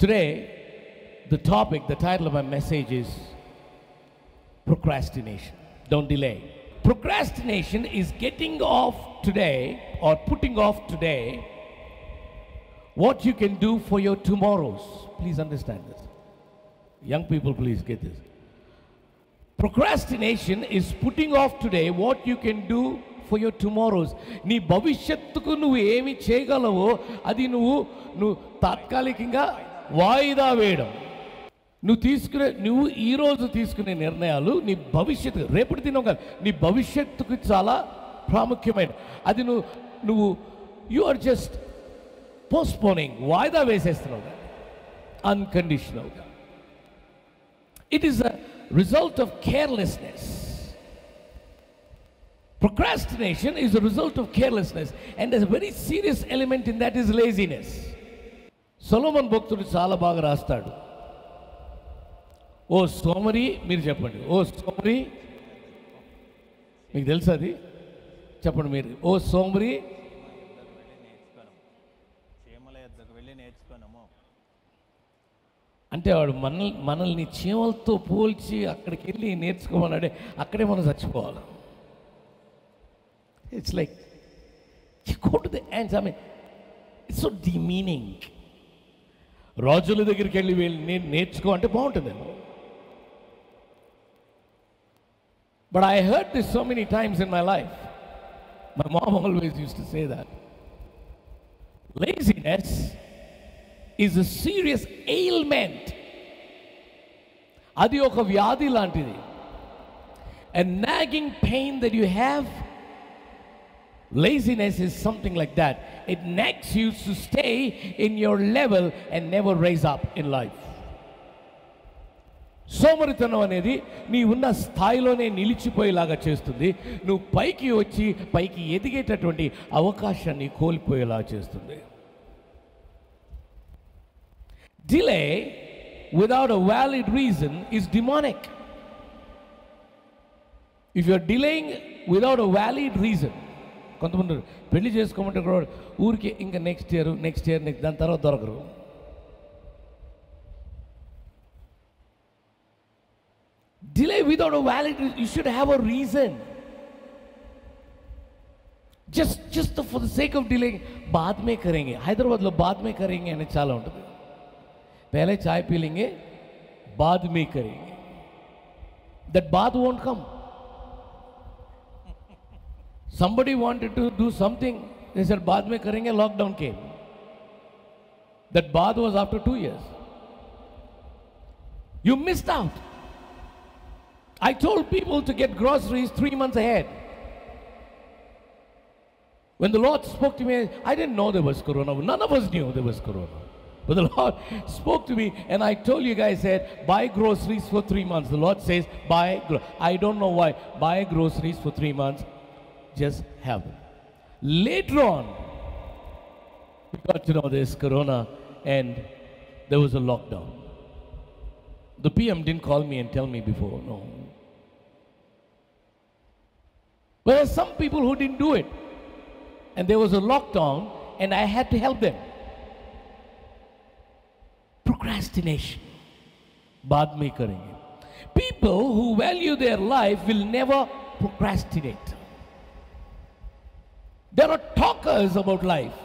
Today, the title of my message is procrastination. Don't delay. Procrastination is getting off today or putting off today what you can do for your tomorrows. Please understand this. Young people, please get this. Procrastination is putting off today what you can do for your tomorrows. నీ భవిష్యత్తుకు నువ్వు ఏమి చేయగలవో అది నువ్వు తాత్కాలికంగా వాయిదా వేయడం. నువ్వు ఈరోజు తీసుకునే నిర్ణయాలు నీ భవిష్యత్తు రేపటి దినం కాదు, నీ భవిష్యత్తుకు చాలా ప్రాముఖ్యమైన అది నువ్వు యు ఆర్ జస్ట్ పోస్ట్పోనింగ్, వాయిదా వేసేస్తున్నావు అన్కండిషనల్గా. It is a result of carelessness. Procrastination is a result of carelessness, and there's a very serious element in that is laziness. సొలొమోను భక్తుడు చాలా బాగా రాస్తాడు. ఓ సోమరి, మీరు చెప్పండి, ఓ సోమరి, మీకు తెలుసా అది? చెప్పండి మీరు. ఓ సోమరి, అంటే వాడు మనల్ని చీమలతో పోల్చి అక్కడికి వెళ్ళి నేర్చుకోమన్నాడే, అక్కడే మనం చచ్చిపోవాలి. It's like you go to the ends. I mean it's so demeaning. రాజుల దగ్గరికి వెళ్ళి నేను నేర్చుకో అంటే బాగుంటుంది. But I heard this so many times in my life. My mom always used to say that laziness is a serious ailment. అది ఒక వ్యాధి లాంటిది. A nagging pain that you have, laziness is something like that. It nags you to stay in your level and never raise up in life. సోమరితనం అనేది నీ ఉన్న స్థాయిలోనే నిలిచిపోయేలాగా చేస్తుంది. నువ్వు పైకి ఎదిగేటటువంటి అవకాశాన్ని కోల్పోయేలా చేస్తుంది. Delay without a valid reason is demonic. If you are delaying without a valid reason, కొంతమంది పెళ్లి చేసుకోమంటే కూడా ఊరికి ఇంకా నెక్స్ట్ ఇయర్ దాని తర్వాత దొరకరు. Delay without a valid reason. You should have a reason. Just for the sake of delaying, बाद में करेंगे. హైదరాబాద్లో बाद में करेंगे అనేది చాలా ఉంటుంది. पहले चाय पी लेंगे, बाद में करेंगे. That baad won't come. Somebody wanted to do something, they said बाद में करेंगे, lockdown came. That baad was after 2 years. You missed out. I told people to get groceries 3 months ahead. When the Lord spoke to me, I didn't know there was corona. None of us knew there was corona. But the Lord spoke to me, and I told you guys, said, buy groceries for 3 months. The Lord says, I don't know why. Buy groceries for 3 months. Just have them. Later on, we got to know there's corona, and there was a lockdown. The PM didn't call me and tell me before, no. But there are some people who didn't do it. And there was a lockdown, and I had to help them. Procrastination. बाद में करेंगे. People who value their life will never procrastinate. There are talkers about life.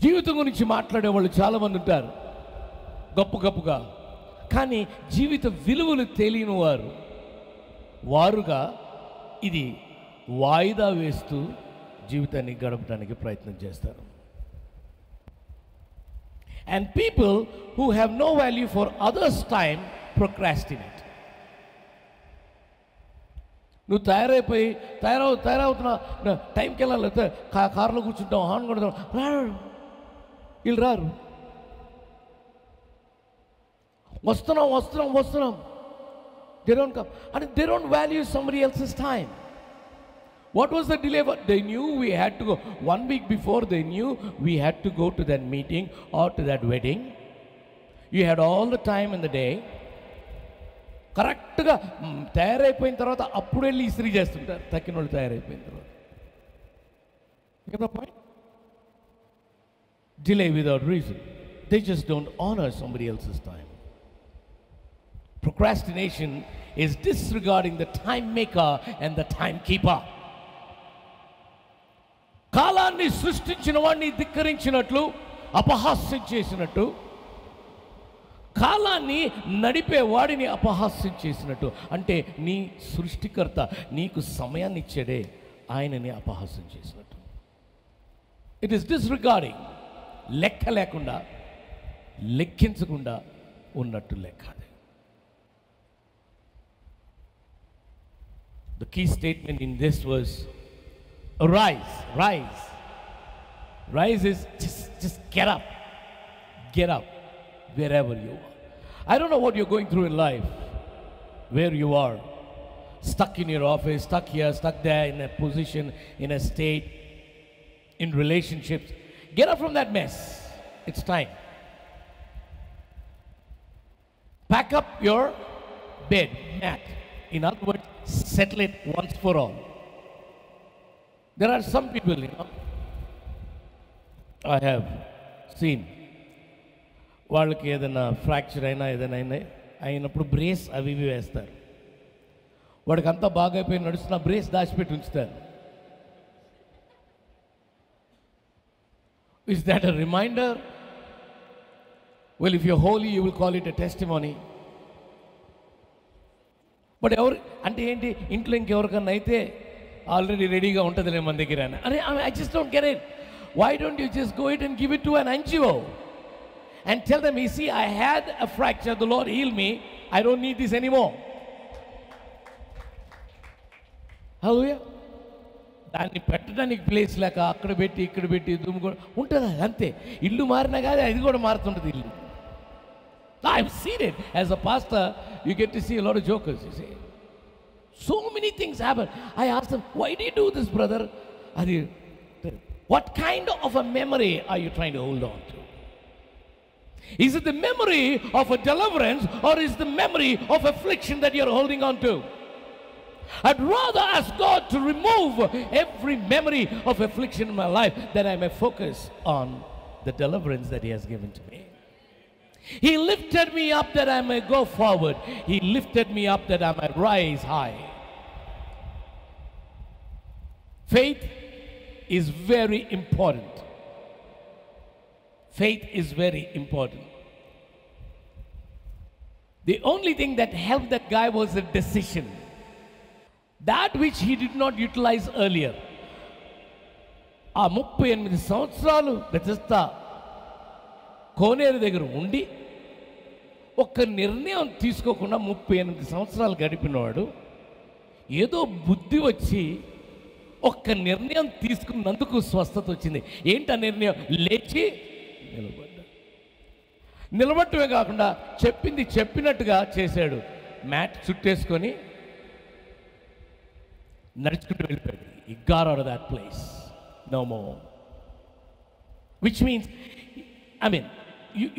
జీవితం గురించి మాట్లాడే వాళ్ళు చాలా మంది ఉంటారు గొప్పగా. కానీ జీవిత విలువలు తెలియని వారుగా ఇది వాయిదా వేస్తూ జీవితాన్ని గడపడానికి ప్రయత్నం చేస్తారు. And people who have no value for others' time procrastinate. నువ్వు తయారవుతున్నా టైంకి వెళ్ళాలి, కార్లో కూర్చుంటాం, హార్న్ కొడతాం, వీళ్ళు రారు. వస్తున్నాం. They don't come. And they don't value somebody else's time. What was the delay? They knew we had to go. 1 week before, they knew we had to go to that meeting or to that wedding. You had all the time in the day. కరెక్ట్గా తయారైపోయిన తర్వాత అప్పుడు వెళ్ళి ఇస్త్రీ చేస్తుంటారు, తక్కిన వాళ్ళు తయారైపోయిన తర్వాత. Get the point? Delay without reason. they just don't honor somebody else's time. Procrastination is disregarding the time maker and the timekeeper. కాలాన్ని సృష్టించిన వాడిని ధిక్కరించినట్లు, అపహాస్యం చేసినట్టు, కాలాన్ని నడిపే వాడిని అపహాస్యం చేసినట్టు. అంటే నీ సృష్టికర్త నీకు సమయాన్ని ఇచ్చాడే, ఆయనని అపహాస్యం చేసినట్టు. ఇట్ ఈస్ డిస్రిగార్డింగ్, లెక్క లేకుండా, లెక్కించకుండా ఉన్నట్టు లెక్క. The key statement in this was rise, rise. Rise is just get up wherever you are. I don't know what you're going through in life, where you are, stuck in your office, stuck here, stuck there, in a position, in a state, in relationships. Get up from that mess. It's time. Pack up your bed mat. In other words, settle it once for all. There are some people, I have seen, వాళ్ళకి ఏదైనా fracture అయినా ఏదైనా అయినప్పుడు brace అవి ఇవి వేస్తారు. వాడికి అంతా బాగా అయిపోయి నడుస్తున్న బ్రేస్ దాచిపెట్టి ఉంచుతారు. Is that a reminder? Well, if you're holy, you will call it a testimony. But ఎవరు అంటే ఏంటి, ఇంట్లో ఇంకెవరికన్నా అయితే ఆల్రెడీ రెడీగా ఉంటుందిలే మన దగ్గర. అరే I just don't get it. Why don't you just go it and give it to an NGO and tell them, you see, I had a fracture, the Lord healed me, I don't need this anymore. Hallelujah. దాన్ని పెట్టడానికి place లేక అక్కడ పెట్టి ఇక్కడ పెట్టి దుమ్ము కూడా ఉంటుంది. అంతే, ఇల్లు మారినా కానీ అది కూడా మారుతుంటుంది ఇల్లు. I've seen it. As a pastor, you get to see a lot of jokers, you see. So many things happen. I ask them, why do you do this, brother? What kind of a memory are you trying to hold on to? Is it the memory of a deliverance, or is the memory of affliction that you're holding on to? I'd rather ask God to remove every memory of affliction in my life that I may focus on the deliverance that He has given to me. He lifted me up that I may go forward. He lifted me up that I might rise high. Faith is very important. Faith is very important. The only thing that helped that guy was a decision. That which he did not utilize earlier. ఆ 38 సంవత్సరాలు Bethesda కోనేరు దగ్గర ఉండి ఒక్క నిర్ణయం తీసుకోకుండా 38 సంవత్సరాలు గడిపినవాడు ఏదో బుద్ధి వచ్చి ఒక్క నిర్ణయం తీసుకున్నందుకు స్వస్థత వచ్చింది. ఏంటి ఆ నిర్ణయం? లేచి నిలబడటమే కాకుండా చెప్పింది చెప్పినట్టుగా చేశాడు. మ్యాట్ చుట్టేసుకొని నడుచుకుంటూ వెళ్ళిపోయాడు. He got out of that place. No more. Which means,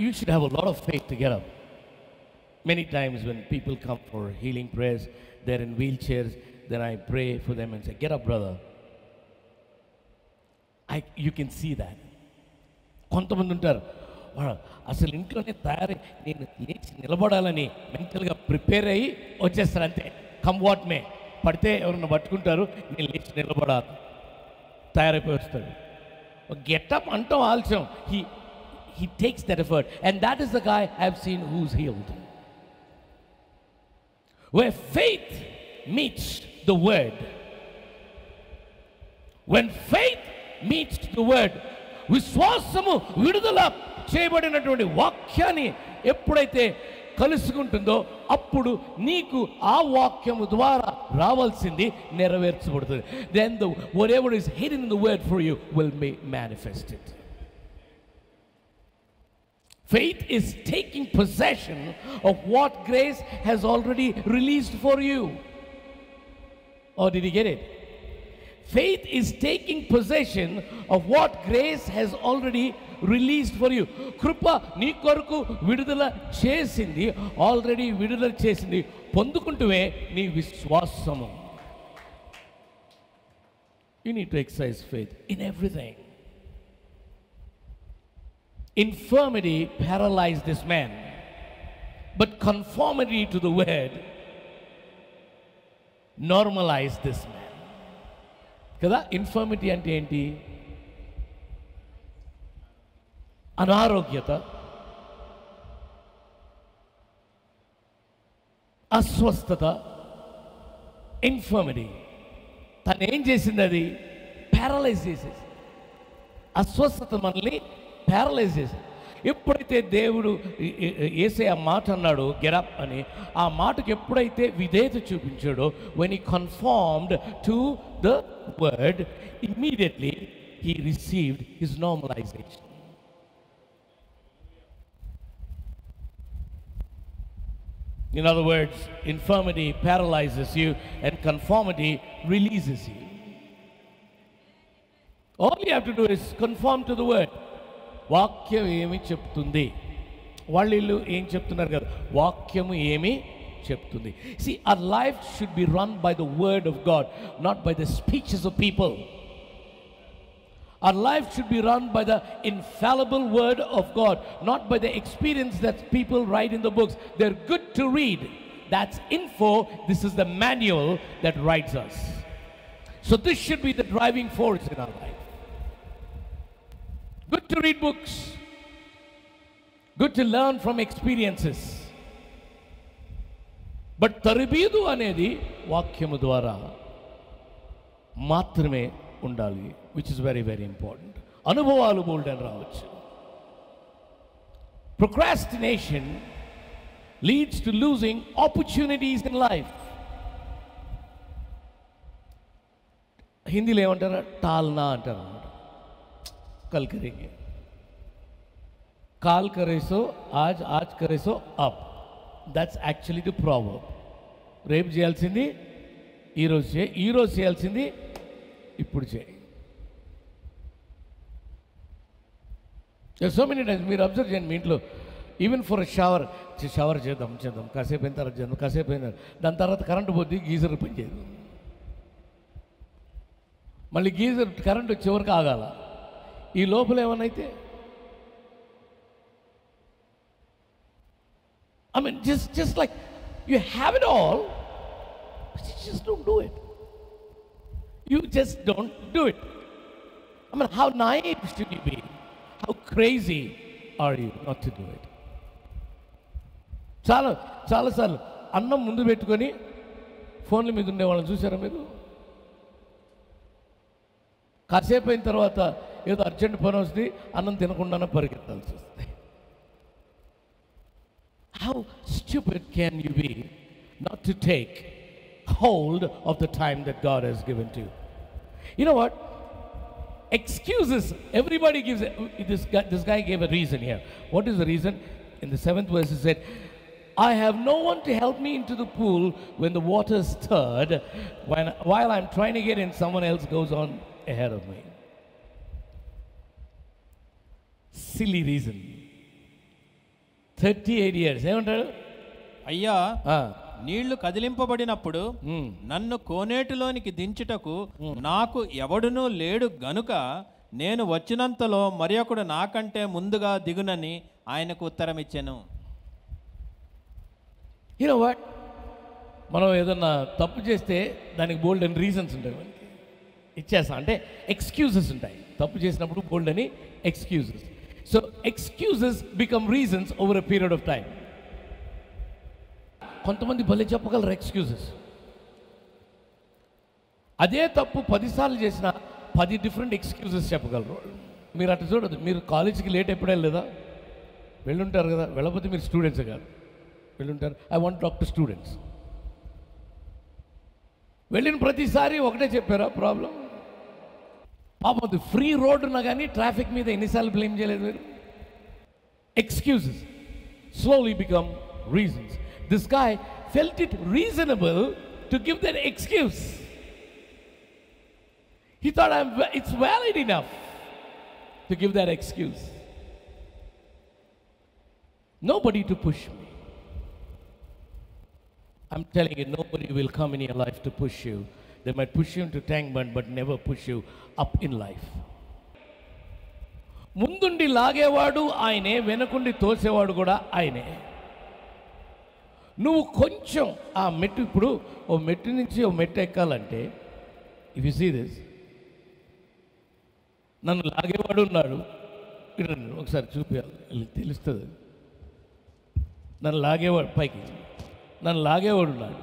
you should have a lot of faith to get up. Many times when people come for healing prayers, they're in wheelchairs, then I pray for them and say, get up, brother. You can see that. కొంతమంది ఉంటారు, అసలు ఇంట్లోనే తయారై నేను లేచి నిలబడాలని మెంటల్గా prepare అయ్యి వచ్చేస్తారు. అంతే, కమ్ వాట్ మే, పడితే ఎవరన్నా పట్టుకుంటారు, నేను లేచి నిలబడాలి, తయారైపోయి వస్తాడు. గెటప్ అంటాం ఆలస్యం. He takes that effort, and that is the guy I've seen who's healed. Where faith meets the word. When faith meets the word, విశ్వాసము విడుదల చేయబడినటువంటి వాక్యాన్ని ఎప్పుడైతే కలుసుకుంటుందో అప్పుడు నీకు ఆ వాక్యము ద్వారా రావాల్సింది నెరవేర్చబడుతుంది. Then whatever is hidden in the word for you will be manifested. Faith is taking possession of what grace has already released for you. Or did you get it? Faith is taking possession of what grace has already released for you. కృప నీ కొరకు విడుదల చేసింది, already విడుదల చేసింది. పొందుకుంటూనే నీ విశ్వాసము. You need to exercise faith in everything. Infirmity paralyzed this man, but conformity to the word normalized this man. కదా infirmity అంటే ఏంటి? అనారోగ్యత, అస్వస్థత. ఇన్ఫర్మిటీ తను ఏం చేసింది? అది ప్యారలైజ్ చేసేసి, అస్వస్థత మనల్ని ప్యారలైజ్ చేసింది. ఎప్పుడైతే దేవుడు యేసయ్య ఆ మాట అన్నాడు గెటప్ అని, ఆ మాటకు ఎప్పుడైతే విధేయత చూపించాడో, when he conformed to the word, immediately he received his normalization. In other words, infirmity paralyzes you and conformity releases you. All you have to do is conform to the word. వాక్యం ఏమి చెప్తుంది? వాళ్ళు ఏం చెప్తున్నారు కదా, వాక్యము ఏమి చెప్తుంది. See, our life should be run by the word of God, not by the speeches of people. Our life should be run by the infallible word of God, not by the experience that people write in the books. They're good to read. That's info. This is the manual that writes us. So this should be the driving force in our life. Good to read books. Good to learn from experiences. But తరబీదు అనేది వాక్యము ద్వారా మాత్రమే ఉండాలి, which is very, very important. అనుభవాలు బోల్డ్ అని రావచ్చు. Procrastination leads to losing opportunities in life. హిందీలో ఏమంటారు? టాల్నా అంటారు అన్నమాట. कल करेंगे, काल करे सो आज, आज करे सो अब. That's actually the proverb. రేపు చేయాల్సింది ఈరోజు చేయి, ఈరోజు చేయాల్సింది ఇప్పుడు చేయి. సో మెనీ టైమ్స్ మీరు అబ్జర్వ్ చేయండి మీ ఇంట్లో, ఈవెన్ ఫర్ షవర్ చేద్దాం కాసేపు అయిన తర్వాత చేద్దాం, కాసేపు అయిన దాని తర్వాత కరెంటు పోద్ది, గీజర్ పనిచేయదు, మళ్ళీ గీజర్ కరెంట్ వచ్చే వరకు ఆగాల. ఈ లోపల ఏమన్నైతే, I mean, just like you have it all, but you just don't do it. You just don't do it. I mean, how naive should you be? How crazy are you not to do it? చాలాసార్లు అన్నం ముందు పెట్టుకొని ఫోన్ల మీద ఉండే వాళ్ళని చూసారా మీరు? కాసేపు అయిన తర్వాత ఏదో అర్జెంట్ పని వస్తుంది, అన్నం తినకుండానే పరిగెత్తాల్సి వస్తుంది. How stupid can you be not to take hold of the time that God has given to you? You know what? Excuses. Everybody gives this guy gave a reason here. What is the reason? In the 7th verse he said, I have no one to help me into the pool when the water stirred. While I'm trying to get in, someone else goes on ahead of me. Silly reason. 38 years. ఏమంటాడు? అయ్యా, నీళ్లు కదిలింపబడినప్పుడు నన్ను కోనేటిలోనికి దించుటకు నాకు ఎవడునూ లేడు గనుక నేను వచ్చినంతలో మరి ఒకడు నాకంటే ముందుగా దిగునని ఆయనకు ఉత్తరం ఇచ్చాను. You know what? మనం ఏదన్నా తప్పు చేస్తే దానికి బోల్డ్ అని రీజన్స్ ఉంటాయి, మనకి ఇచ్చేస్తాం, అంటే ఎక్స్క్యూజెస్ ఉంటాయి. తప్పు చేసినప్పుడు బోల్డ్ అని excuses. So excuses become reasons over a period of time. కొంతమంది భలే చెప్పగలరు ఎక్స్క్యూజెస్. అదే తప్పు 10 సార్లు చేసిన 10 డిఫరెంట్ ఎక్స్క్యూజెస్ చెప్పగలరు. మీరు అటు చూడదు. మీరు కాలేజీకి లేట్ ఎప్పుడే లేదా? వెళ్ళుంటారు కదా. వెళ్ళకపోతే మీరు స్టూడెంట్సే కాదు, వెళ్ళుంటారు. I want talk to students. వెళ్ళిన ప్రతిసారి ఒకటే చెప్పారా ప్రాబ్లం? పాపం అది ఫ్రీ రోడ్ ఉన్నా కానీ ట్రాఫిక్ మీద ఎన్నిసార్లు బ్లేమ్ చేయలేదు మీరు? Excuses slowly become reasons. This guy felt it reasonable to give that excuse. He thought it's valid enough to give that excuse. Nobody to push me. I'm telling you, nobody will come in your life to push you. They might push you into tank bund, but never push you up in life. ముందుండి లాగేవాడు ఆయనే, వెనకుండి తోసేవాడు కూడా ఆయనే. నువ్వు కొంచెం ఆ మెట్టు, ఇప్పుడు ఓ మెట్టు నుంచి ఓ మెట్టు ఎక్కాలంటే, ఇఫ్ యు సీ దిస్, నన్ను లాగేవాడు ఉన్నాడు. ఇక్కడ ఒకసారి చూపించాలి, తెలుస్తుంది. నన్ను లాగేవాడు, పైకి నన్ను లాగేవాడు ఉన్నాడు,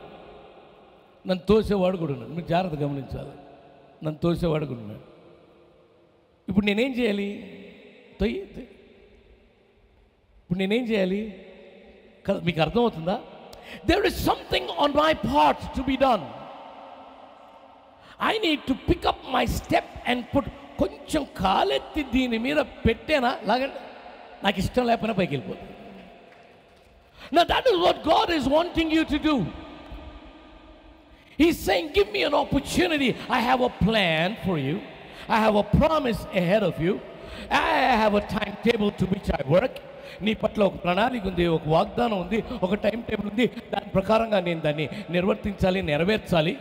నన్ను తోసేవాడు కూడా ఉన్నాడు. మీరు జాగ్రత్త గమనించాలి. నన్ను తోసేవాడు కూడా ఉన్నాడు. ఇప్పుడు నేనేం చేయాలి? ఇప్పుడు నేనేం చేయాలి? కదా, మీకు అర్థమవుతుందా? There is something on my part to be done. I need to pick up my step and put, కొంచెం కాలెత్తి దీని మీద పెట్టేనా లాగండి, నాకు ఇష్టం లేకపోయినా పైకి వెళ్ళిపోతుంది. Now that is what God is wanting you to do. He's saying, give me an opportunity. I have a plan for you. I have a promise ahead of you. I have a timetable to which I work. నీ పట్ల ఒక ప్రణాళిక ఉంది, ఒక వాగ్దానం ఉంది, ఒక time table ఉంది. దాని ప్రకారంగా నేను దాన్ని నిర్వర్తించాలి, నెరవేర్చాలి.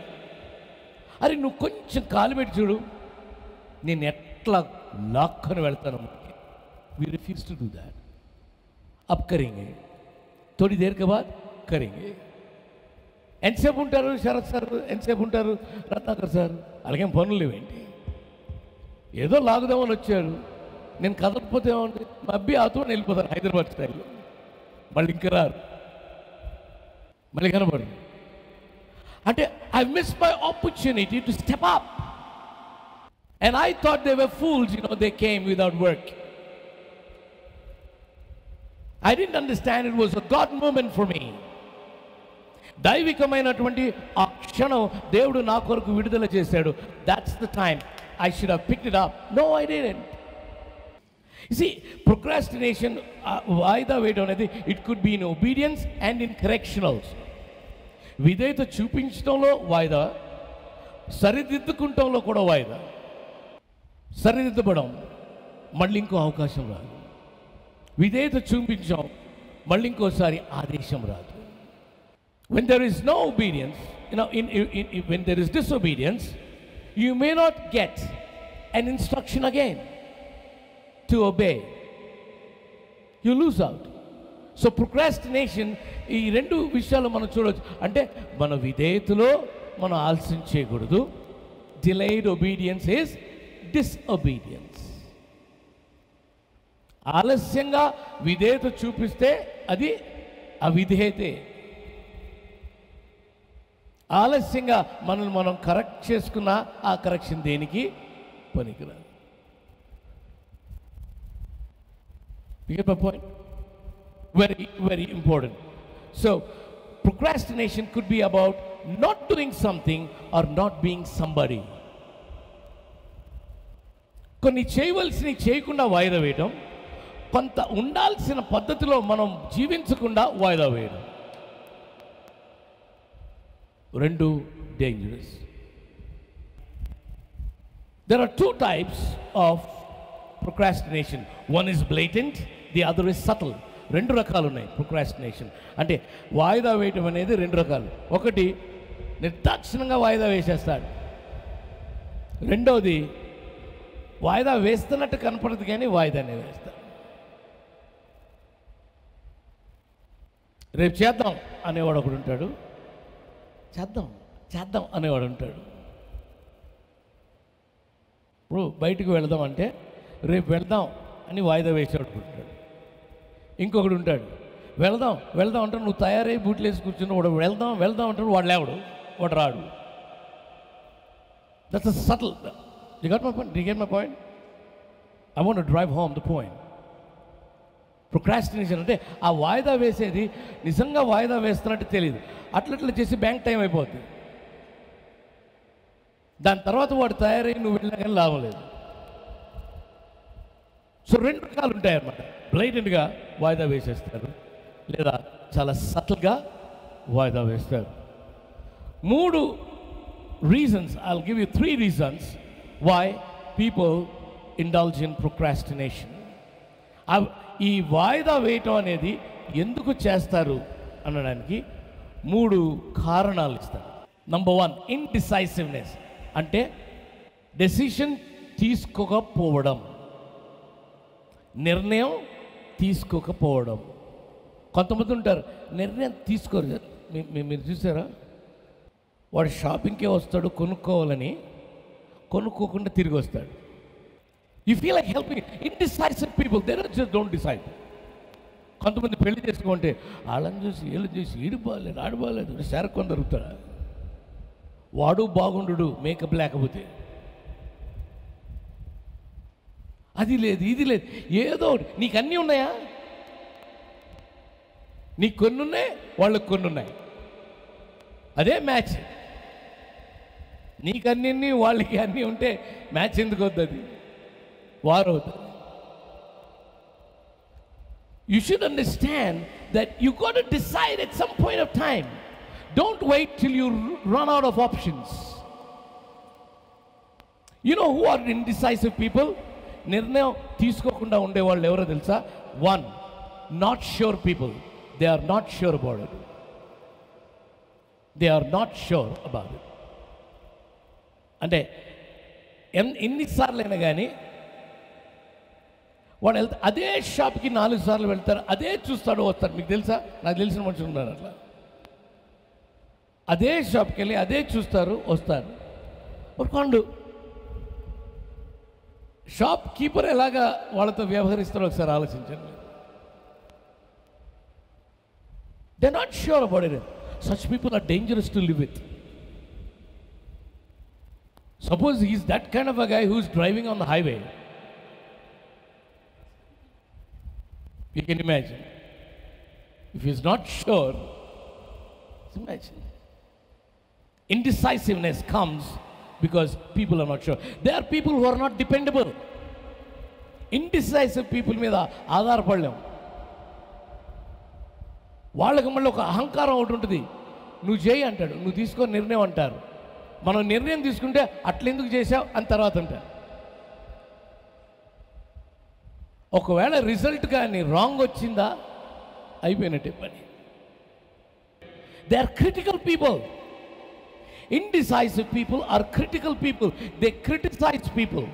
అరే నువ్వు కొంచెం కాలు పెట్టి చూడు, నేను ఎట్లా లాక్కొని వెళ్తాను. We refuse to do that. అప్ కరేంగే, थोड़ी देर के बाद करेंगे. ఎంతసేపు ఉంటారు శరత్ సార్, ఎంతసేపు ఉంటారు రత్నాకర్ సార్? అలాగేం పనులు లేవేంటి? ఏదో లాగుదామని వచ్చారు, నేను కదలకపోతే ఏమంటే మా అబ్బాయి ఆతో వెళ్ళిపోతాను హైదరాబాద్ స్టైల్లో. మళ్ళీ ఇంకా రారు, మళ్ళీ కనబడరు. అంటే I miss my opportunity to step up. And I thought they were fools, you know, they came without work. I didn't understand it was a God moment for me. దైవికమైనటువంటి ఆ క్షణం దేవుడు నా కొరకు విడుదల చేశాడు. That's the time I should have picked it up. No, I didn't. You see, procrastination, వాయిదా వేయడం అనేది, it could be in obedience and in correction also. విధేయత చూపించడంలో వాయిదా, సరిదిద్దుకుంటంలో కూడా వాయిదా. సరిదిద్దబడం, మళ్ళీ ఇంకో అవకాశం రాదు. విధేయత చూపించాం, మళ్ళీ ఇంకోసారి ఆదేశం రాదు. When there is no obedience, you know, when there is disobedience, you may not get an instruction again to obey. You lose out. So procrastination, ఈ రెండు విషయాలు మనం చూడవచ్చు. అంటే మన విధేయతలో మనం ఆలస్యం చేయకూడదు. Delayed obedience is disobedience. ఆలస్యంగా విధేయత చూపిస్తే అది అవిధేయతే. ఆలస్యంగా మనల్ని మనం కరెక్ట్ చేసుకున్న ఆ కరెక్షన్ దేనికి పనికిరాదు. You get my point? Very, very important. So, procrastination could be about not doing something or not being somebody. కొన్ని చేయవలసినవి చేయకుండా వాయిదా వేయడం, కొంత ఉండాల్సిన పద్ధతిలో మనం జీవించకుండా వాయిదా వేయడం, రెండు dangerous. There are two types of procrastination. One is blatant, the other is subtle. రెండు రకాలు ఉన్నాయి procrastination. అంటే వాయిదా వేయటం అనేది రెండు రకాలు. ఒకటి నిర్దాక్షిణంగా వాయిదా వేసేస్తాడు. రెండవది వాయిదా వేస్తున్నట్టు కనపడదు కానీ వాయిదానే వేస్తాడు. రేపు చేద్దాం అనేవాడు ఒకడు ఉంటాడు, చేద్దాం చేద్దాం అనేవాడు ఉంటాడు. ఇప్పుడు బయటకు వెళదాం అంటే రేపు వెళ్దాం అని వాయిదా వేసేవాడు ఉంటాడు. ఇంకొకడు ఉంటాడు, వెళ్దాం వెళ్దాం అంటే నువ్వు తయారై బూట్లు వేసి కూర్చుని వాడు వెళ్దాం వెళ్దాం అంటాడు, వాడు లేవడు, వాడు రాడు. That's a subtle. You got my point? Do you get my point? I want to drive home the point. Procrastination అంటే ఆ వాయిదా వేసేది నిజంగా వాయిదా వేస్తున్నట్టు తెలియదు, అట్లట్లా చేసి బ్యాంక్ టైం అయిపోద్ది. దాని తర్వాత వాడు తయారై నువ్వు వెళ్ళినా కానీ లాభం లేదు. సో రెండు రకాలు ఉంటాయన్నమాట. బ్లైండ్గా వాయిదా వేసేస్తారు, లేదా చాలా సటిల్గా వాయిదా వేస్తారు. మూడు reasons, I'll give you 3 reasons why people indulge in procrastination. ఈ వాయిదా వేయటం అనేది ఎందుకు చేస్తారు అనడానికి 3 కారణాలు ఇస్తారు. నంబర్ 1, నిర్ణయం తీసుకోకపోవడం. కొంతమంది ఉంటారు నిర్ణయం తీసుకోరు. మీరు చూసారా, వాడు షాపింగ్కే వస్తాడు కొనుక్కోవాలని, కొనుక్కోకుండా తిరిగి వస్తాడు. You feel like helping. Indecisive people, they just don't decide. కొంతమంది పెళ్లి చేసుకుంటే వాళ్ళని చూసి వీళ్ళు చూసి ఈడు బాగాలేదు ఆడు బాగాలేదు శరకొని దొరుకుతాడు. వాడు బాగుండు మేకప్ లేకపోతే, అది లేదు ఇది లేదు ఏదో నీకు అన్నీ ఉన్నాయా? నీకు కొన్ని ఉన్నాయి, వాళ్ళకి కొన్ని ఉన్నాయి, అదే మ్యాచ్. నీకు అన్నీ వాళ్ళకి అన్నీ ఉంటే మ్యాచ్ ఎందుకు అవుతుంది? వారు అవుతుంది. You should understand that you got to decide at some point of time. Don't wait till you run out of options. You know who are indecisive people? నిర్ణయం తీసుకోకుండా ఉండేవాళ్ళు ఎవరో తెలుసా? 1, not sure people. They are not sure about it. They are not sure about it. అంటే ఎన్నిసార్లు అయినా కానీ వాడు వెళ్తే అదే షాప్కి 4 సార్లు వెళ్తారు, అదే చూస్తాడు వస్తాడు. మీకు తెలుసా? నాకు తెలిసిన మనుషులు ఉన్నారు అట్లా. అదే షాప్కి వెళ్ళి అదే చూస్తారు వస్తారు. కొండు షాప్ కీపర్ ఎలాగా వాళ్ళతో వ్యవహరిస్తారో ఒకసారి ఆలోచించండి. They not sure about it. Such people are dangerous to live with. Suppose he's that kind of a guy who is driving on the highway. You can imagine. If he is not sure, imagine. Indecisiveness comes because people are not sure. There are people who are not dependable. Indecisive people మీద ఆధారపడలేం. వాళ్ళకి మళ్ళీ ఒక అహంకారం ఒకటి ఉంటుంది. నువ్వు చేయి అంటాడు, నువ్వు తీసుకో నిర్ణయం అంటారు. మనం నిర్ణయం తీసుకుంటే అట్లెందుకు చేసావు అని తర్వాత అంటారు. ఒకవేళ రిజల్ట్ కానీ రాంగ్ వచ్చిందా అయిపోయినట్టే పని. They are critical people. Indecisive people are critical people. They criticize people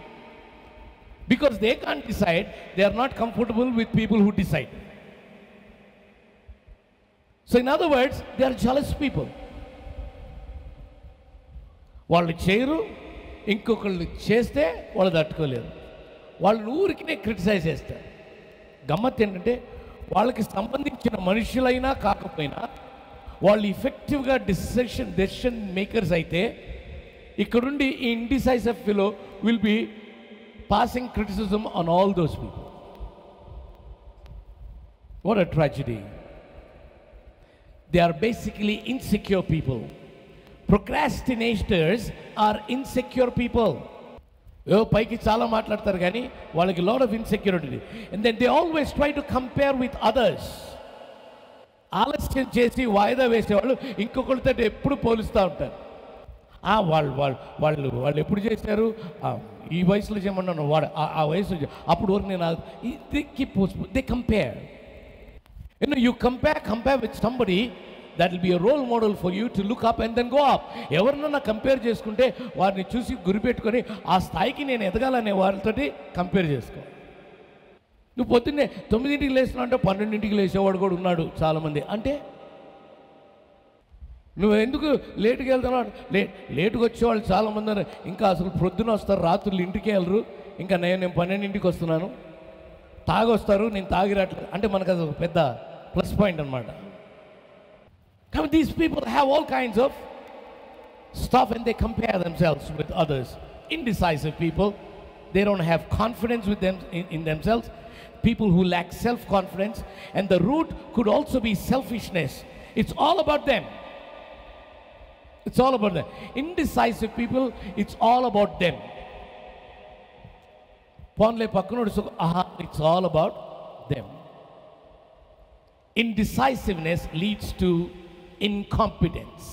because they can't decide. They are not comfortable with people who decide. So in other words they are jealous people. వాళ్ళు చేయరు, ఇంకొకళ్ళు చేస్తే వాళ్ళు తట్టుకోలేరు. వాళ్ళు ఊరికినే criticise చేస్తారు. గమ్మత్ ఏంటంటే వాళ్ళకి సంబంధించిన మనుషులైనా కాకపోయినా వాళ్ళు ఇఫెక్టివ్గా డెసిషన్ మేకర్స్ అయితే ఇక్కడుండి ఈ indecisive fellow will be passing criticism on all those people. What a tragedy. They are basically insecure people. Procrastinators are insecure people. పైకి చాలా మాట్లాడతారు కానీ వాళ్ళకి lot of insecurity. And then they always try to compare with others. ఆలస్యం చేసి వాయిదా వేసేవాళ్ళు ఇంకొకరితో ఎప్పుడు పోలుస్తూ ఉంటారు. వాళ్ళు వాళ్ళు వాళ్ళు వాళ్ళు ఎప్పుడు చేశారు, ఈ వయసులో చేయమన్నాను, వాడు ఆ వయసులో అప్పుడు వరకు నేను they compare. You compare with somebody that will be a role model for you to look up and then go up. ఎవరినన్నా కంపేర్ చేసుకుంటే వారిని చూసి గురిపెట్టుకొని ఆ స్థాయికి నేను ఎదగాలనే వారితోటి కంపేర్ చేసుకో. నువ్వు పొద్దున్నే 9ంటికి లేస్తున్నావు అంటే 12ంటికి లేచేవాడు కూడా ఉన్నాడు చాలామంది. అంటే నువ్వు ఎందుకు లేటుకి వెళ్తున్నావు? లేటుకు వచ్చేవాళ్ళు చాలామంది ఉన్నారు. ఇంకా అసలు ప్రొద్దున వస్తారు, రాత్రులు ఇంటికి వెళ్ళరు. ఇంకా నేను 12ంటికి వస్తున్నాను, తాగొస్తారు, నేను తాగి రావట్లేదు అంటే మనకు అది ఒక పెద్ద ప్లస్ పాయింట్ అనమాట. These people have all kinds of stuff and they compare themselves with others. Indecisive people, they don't have confidence with them in themselves. People who lack self-confidence, and the root could also be selfishness. It's all about them. It's all about them. Indecisive people, it's all about them. It's all about them. Indecisiveness leads to incompetence.